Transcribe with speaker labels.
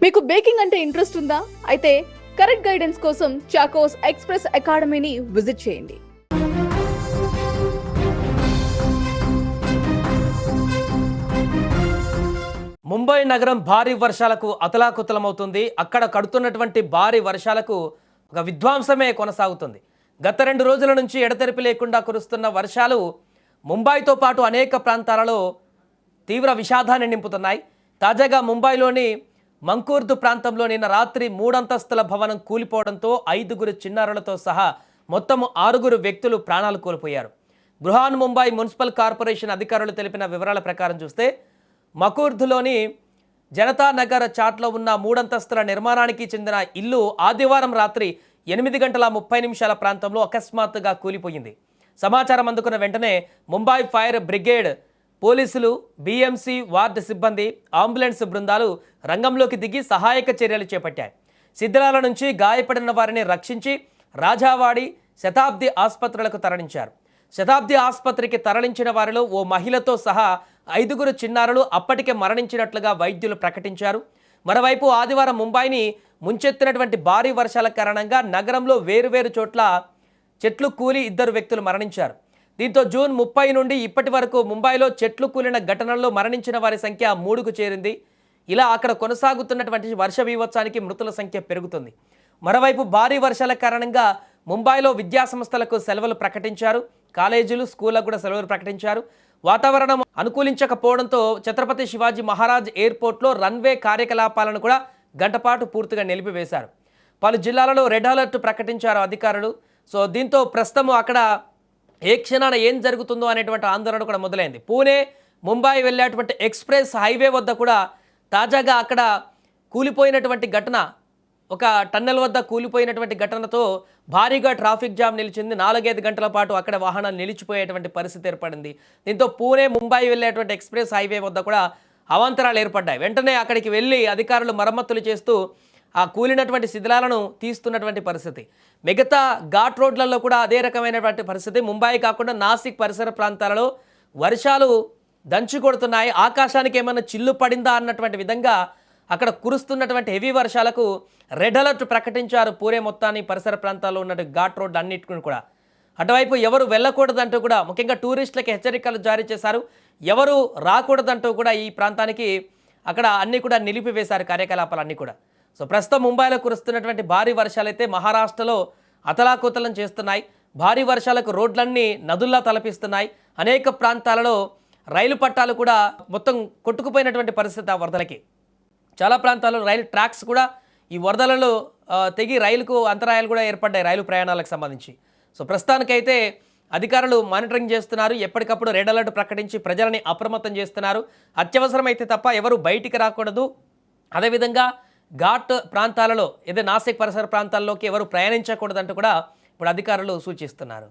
Speaker 1: మీకు బేకింగ్ అంటే ఇంట్రెస్ట్ ఉందా? అయితే కరెక్ట్ గైడెన్స్ కోసం చాకోస్ ఎక్స్‌ప్రెస్ అకాడమీని విజిట్ చేయండి.
Speaker 2: ముంబై నగరం భారీ వర్షాలకు అతలాకుతలమవుతుంది. అక్కడ కడుతున్నటువంటి భారీ వర్షాలకు ఒక విధ్వంసమే కొనసాగుతుంది. గత 2 రోజుల నుంచి ఎడతెరిపి లేకుండా కురుస్తున్న వర్షాలు ముంబైతో పాటు అనేక ప్రాంతాలలో తీవ్ర విషాదాన్ని నింపుతున్నాయి. తాజాగా ముంబైలోని మంకూర్దు ప్రాంతంలో నిన్న రాత్రి 3 అంతస్తుల భవనం కూలిపోవడంతో 5 చిన్నారులతో సహా మొత్తం 6 వ్యక్తులు ప్రాణాలు కోల్పోయారు. బృహాన్ ముంబై మున్సిపల్ కార్పొరేషన్ అధికారులు తెలిపిన వివరాల ప్రకారం చూస్తే మకూర్దులోని జనతా నగర్ చాట్లో ఉన్న 3 అంతస్తుల నిర్మాణానికి చెందిన ఇల్లు ఆదివారం రాత్రి 8:30 ప్రాంతంలో అకస్మాత్తుగా కూలిపోయింది. సమాచారం అందుకున్న వెంటనే ముంబై ఫైర్ బ్రిగేడ్, పోలీసులు, బీఎంసీ వార్డు సిబ్బంది, అంబులెన్స్ బృందాలు రంగంలోకి దిగి సహాయక చర్యలు చేపట్టాయి. శిథిలాల నుంచి గాయపడిన వారిని రక్షించి రాజావాడి, శతాబ్ది ఆసుపత్రులకు తరలించారు. శతాబ్ది ఆసుపత్రికి తరలించిన వారిలో ఓ మహిళతో సహా 5 చిన్నారులు అప్పటికే మరణించినట్లుగా వైద్యులు ప్రకటించారు. మరోవైపు ఆదివారం ముంబైని ముంచెత్తినటువంటి భారీ వర్షాల కారణంగా నగరంలో వేరువేరు చోట్ల చెట్లు కూలి 2 వ్యక్తులు మరణించారు. దీంతో జూన్ 30 నుండి ఇప్పటి వరకు ముంబైలో చెట్లు కూలిన ఘటనల్లో మరణించిన వారి సంఖ్య 3కు చేరింది. ఇలా అక్కడ కొనసాగుతున్నటువంటి వర్ష బీభత్సానికి మృతుల సంఖ్య పెరుగుతుంది. మరోవైపు భారీ వర్షాల కారణంగా ముంబైలో విద్యాసంస్థలకు సెలవులు ప్రకటించారు. కాలేజీలు, స్కూళ్లకు కూడా సెలవులు ప్రకటించారు. వాతావరణం అనుకూలించకపోవడంతో ఛత్రపతి శివాజీ మహారాజ్ ఎయిర్పోర్ట్లో రన్వే కార్యకలాపాలను కూడా గంటపాటు పూర్తిగా నిలిపివేశారు. పలు జిల్లాలలో రెడ్ అలర్ట్ ప్రకటించారు అధికారులు. సో దీంతో ప్రస్తుతం అక్కడ ఏ క్షణాన ఏం జరుగుతుందో అనేటువంటి ఆందోళన కూడా మొదలైంది. పూణే, ముంబై వెళ్ళేటువంటి ఎక్స్ప్రెస్ హైవే వద్ద కూడా తాజాగా అక్కడ కూలిపోయినటువంటి ఘటన, ఒక టన్నెల్ వద్ద కూలిపోయినటువంటి ఘటనతో భారీగా ట్రాఫిక్ జామ్ నిలిచింది. 4-5 గంటల పాటు అక్కడ వాహనాలు నిలిచిపోయేటువంటి పరిస్థితి ఏర్పడింది. దీంతో పూణే, ముంబై వెళ్ళేటువంటి ఎక్స్ప్రెస్ హైవే వద్ద కూడా అవాంతరాలు ఏర్పడ్డాయి. వెంటనే అక్కడికి వెళ్ళి అధికారులు మరమ్మతులు చేస్తూ ఆ కూలినటువంటి శిథిలాలను తీస్తున్నటువంటి పరిస్థితి. మిగతా ఘాట్ రోడ్లలో కూడా అదే రకమైనటువంటి పరిస్థితి. ముంబై కాకుండా నాసిక్ పరిసర ప్రాంతాలలో వర్షాలు దంచి కొడుతున్నాయి. ఆకాశానికి ఏమైనా చిల్లు పడిందా అన్నటువంటి విధంగా అక్కడ కురుస్తున్నటువంటి హెవీ వర్షాలకు రెడ్ అలర్ట్ ప్రకటించారు. పూరే మొత్తాన్ని, పరిసర ప్రాంతాల్లో ఉన్న ఘాట్ రోడ్లు అన్నిటిని కూడా. అటువైపు ఎవరు వెళ్ళకూడదంటూ కూడా ముఖ్యంగా టూరిస్టులకు హెచ్చరికలు జారీ చేశారు. ఎవరు రాకూడదంటూ కూడా ఈ ప్రాంతానికి అక్కడ అన్నీ కూడా నిలిపివేశారు కార్యకలాపాలన్నీ కూడా. సో ప్రస్తుతం ముంబైలో కురుస్తున్నటువంటి భారీ వర్షాలైతే మహారాష్ట్రలో అతలాకుతలం చేస్తున్నాయి. భారీ వర్షాలకు రోడ్లన్నీ నదుల్లా తలపిస్తున్నాయి. అనేక ప్రాంతాలలో రైలు పట్టాలు కూడా మొత్తం కొట్టుకుపోయినటువంటి పరిస్థితి ఆ వరదలకి. చాలా ప్రాంతాల్లో రైలు ట్రాక్స్ కూడా ఈ వరదలలో తెగి రైలుకు అంతరాయాలు కూడా ఏర్పడ్డాయి రైలు ప్రయాణాలకు సంబంధించి. సో ప్రస్తుతానికైతే అధికారులు మానిటరింగ్ చేస్తున్నారు. ఎప్పటికప్పుడు రెడ్ అలర్ట్ ప్రకటించి ప్రజలని అప్రమత్తం చేస్తున్నారు. అత్యవసరమైతే తప్ప ఎవరు బయటికి రాకూడదు. అదేవిధంగా ఘాట్ ప్రాంతాలలో నాసిక్ పరిసర ప్రాంతాల్లోకి ఎవరు ప్రయాణించకూడదంటూ కూడా ఇప్పుడు అధికారులు సూచిస్తున్నారు.